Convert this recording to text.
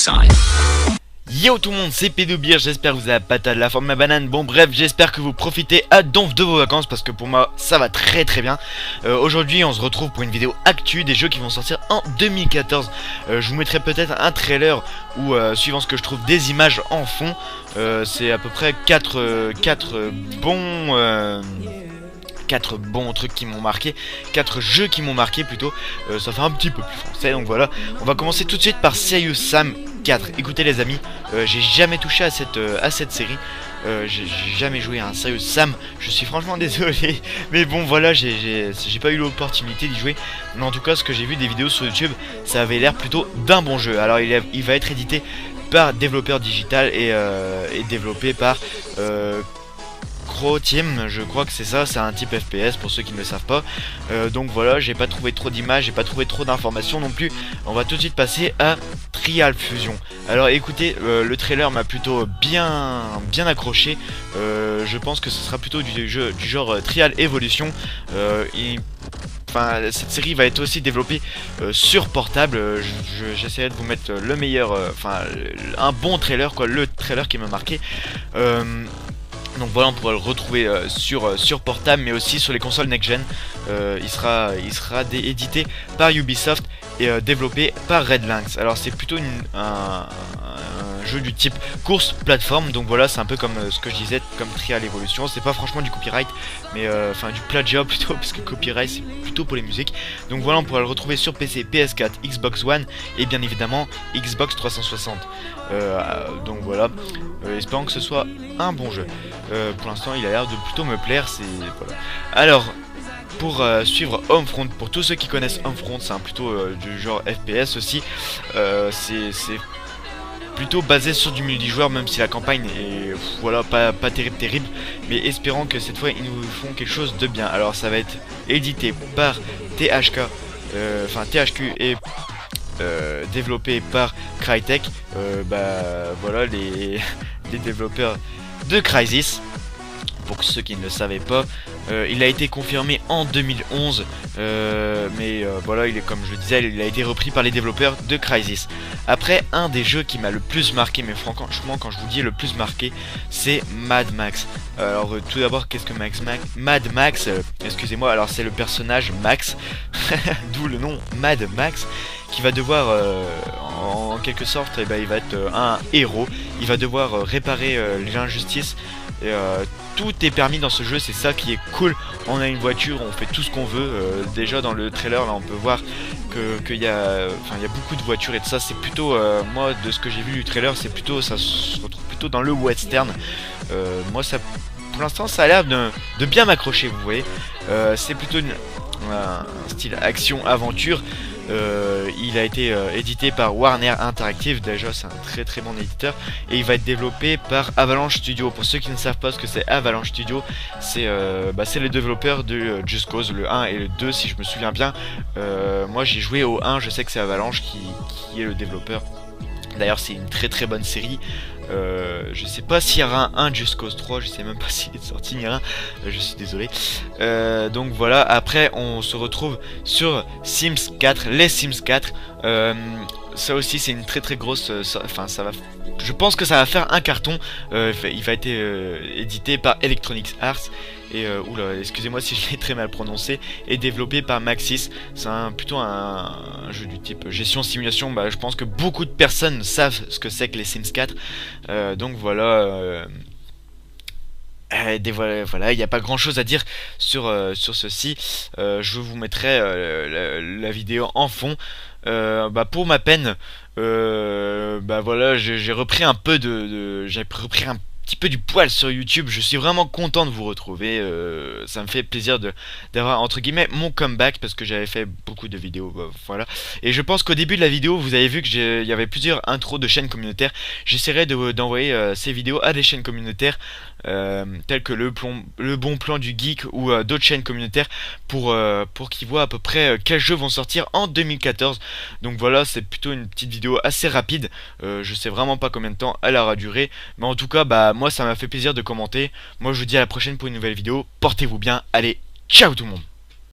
sign. Yo tout le monde, c'est Pédobir, j'espère que vous avez la patate, la forme de ma banane. Bon bref, j'espère que vous profitez à donf de vos vacances parce que pour moi ça va très bien. Aujourd'hui on se retrouve pour une vidéo actu des jeux qui vont sortir en 2014. Je vous mettrai peut-être un trailer ou suivant ce que je trouve des images en fond. C'est à peu près 4 bons trucs qui m'ont marqué, 4 jeux qui m'ont marqué plutôt. Ça fait un petit peu plus français, donc voilà. On va commencer tout de suite par Serious Sam 4. Écoutez les amis, j'ai jamais touché à cette série. J'ai jamais joué à un Serious Sam. Je suis franchement désolé, mais bon voilà, j'ai pas eu l'opportunité d'y jouer. Mais en tout cas, ce que j'ai vu des vidéos sur YouTube, ça avait l'air plutôt d'un bon jeu. Alors il va être édité par développeur digital et développé par Crow Team, je crois que c'est ça, c'est un type FPS pour ceux qui ne le savent pas. Donc voilà, j'ai pas trouvé trop d'images, j'ai pas trouvé trop d'informations non plus. On va tout de suite passer à Trial Fusion. Alors écoutez, le trailer m'a plutôt bien accroché. Je pense que ce sera plutôt du genre Trial Evolution. Enfin, cette série va être aussi développée sur portable. J'essaierai de vous mettre le meilleur, un bon trailer, quoi, le trailer qui m'a marqué. Donc voilà, on pourra le retrouver sur portable, mais aussi sur les consoles next-gen. Il sera édité par Ubisoft et développé par Red Lynx. Alors c'est plutôt un jeu du type course plateforme. Donc voilà, c'est un peu comme ce que je disais, comme Trial Evolution. C'est pas franchement du copyright, mais du plagiat plutôt, parce que copyright c'est plutôt pour les musiques. Donc voilà, on pourra le retrouver sur PC, PS4, Xbox One et bien évidemment Xbox 360. Donc voilà, espérons que ce soit un bon jeu. Pour l'instant il a l'air de plutôt me plaire. Voilà. Alors pour suivre Homefront, pour tous ceux qui connaissent Homefront, c'est plutôt du genre FPS aussi. C'est plutôt basé sur du multijoueur, même si la campagne est voilà pas terrible, mais espérons que cette fois ils nous font quelque chose de bien. Alors ça va être édité par THQ et développé par Crytek. Voilà les développeurs de Crysis. Pour ceux qui ne le savaient pas, il a été confirmé en 2011, voilà, comme je le disais, il a été repris par les développeurs de Crysis. Après, un des jeux qui m'a le plus marqué, mais franchement quand je vous dis le plus marqué, c'est Mad Max. Alors tout d'abord, qu'est-ce que Mad Max, excusez-moi, alors c'est le personnage Max, d'où le nom Mad Max, qui va devoir en quelque sorte, il va être un héros. Il va devoir réparer l'injustice. Et tout est permis dans ce jeu, c'est ça qui est cool. On a une voiture, on fait tout ce qu'on veut. Déjà dans le trailer là on peut voir qu'il y a beaucoup de voitures et tout ça. C'est plutôt moi de ce que j'ai vu du trailer, c'est plutôt, ça se retrouve plutôt dans le western. Moi ça, pour l'instant ça a l'air de bien m'accrocher, vous voyez. C'est plutôt un style action aventure. Il a été édité par Warner Interactive, déjà c'est un très bon éditeur, et il va être développé par Avalanche Studio. Pour ceux qui ne savent pas ce que c'est Avalanche Studio, c'est le développeur de Just Cause, le 1 et le 2 si je me souviens bien. Moi j'ai joué au 1, je sais que c'est Avalanche qui est le développeur. D'ailleurs c'est une très bonne série. Je sais pas s'il y aura un Just Cause 3, je sais même pas s'il est sorti ni rien, je suis désolé. Donc voilà, après on se retrouve sur Sims 4, les Sims 4. Ça aussi c'est une très grosse, je pense que ça va faire un carton. Il va être édité par Electronic Arts et excusez-moi si je l'ai très mal prononcé, et développé par Maxis. C'est plutôt un jeu du type gestion simulation. Je pense que beaucoup de personnes savent ce que c'est que les Sims 4. Donc voilà. Voilà, il n'y a pas grand chose à dire sur ceci. Je vous mettrai la vidéo en fond. Pour ma peine, voilà, j'ai repris un peu j'ai repris un petit peu du poil sur YouTube. Je suis vraiment content de vous retrouver. Ça me fait plaisir d'avoir entre guillemets mon comeback, parce que j'avais fait beaucoup de vidéos, voilà. Et je pense qu'au début de la vidéo vous avez vu que il y avait plusieurs intros de chaînes communautaires. J'essaierai d'envoyer ces vidéos à des chaînes communautaires telles que le bon plan du geek ou d'autres chaînes communautaires pour qu'ils voient à peu près quels jeux vont sortir en 2014. Donc voilà, c'est plutôt une petite vidéo assez rapide. Je sais vraiment pas combien de temps elle aura duré, mais en tout cas moi ça m'a fait plaisir de commenter. Moi je vous dis à la prochaine pour une nouvelle vidéo. Portez-vous bien, allez, ciao tout le monde.